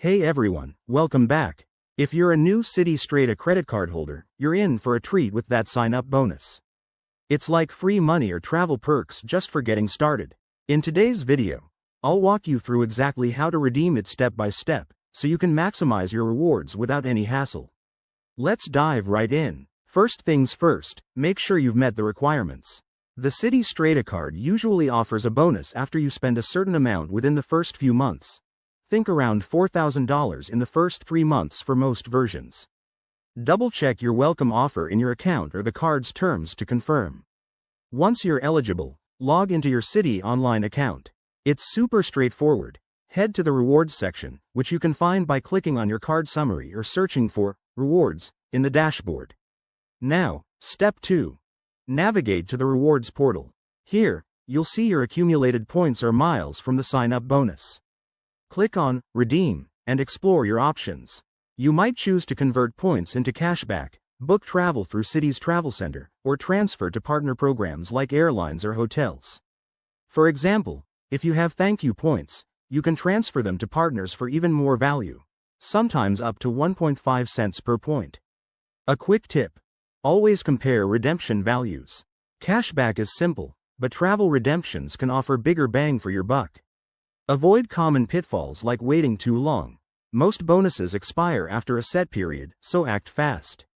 Hey everyone, welcome back. If you're a new Citi Strata credit card holder, you're in for a treat with that sign-up bonus. It's like free money or travel perks just for getting started. In today's video, I'll walk you through exactly how to redeem it step by step, so you can maximize your rewards without any hassle. Let's dive right in. First things first, make sure you've met the requirements. The Citi Strata card usually offers a bonus after you spend a certain amount within the first few months. Think around $4,000 in the first 3 months for most versions. Double-check your welcome offer in your account or the card's terms to confirm. Once you're eligible, log into your Citi online account. It's super straightforward. Head to the rewards section, which you can find by clicking on your card summary or searching for rewards in the dashboard. Now, step 2. Navigate to the rewards portal. Here, you'll see your accumulated points or miles from the sign-up bonus. Click on Redeem and explore your options. You might choose to convert points into cashback, book travel through Citi's travel center, or transfer to partner programs like airlines or hotels. For example, if you have thank you points, you can transfer them to partners for even more value, sometimes up to 1.5 cents per point. A quick tip: always compare redemption values. Cashback is simple, but travel redemptions can offer bigger bang for your buck. Avoid common pitfalls like waiting too long. Most bonuses expire after a set period, so act fast.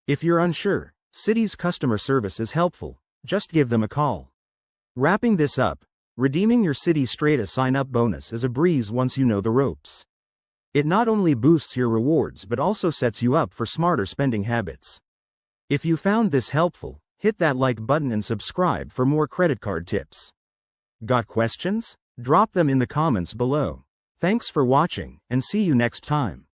If you're unsure, Citi's customer service is helpful. Just give them a call. Wrapping this up, redeeming your Citi Strata sign-up bonus is a breeze once you know the ropes. It not only boosts your rewards but also sets you up for smarter spending habits. If you found this helpful, hit that like button and subscribe for more credit card tips. Got questions? Drop them in the comments below. Thanks for watching, and see you next time.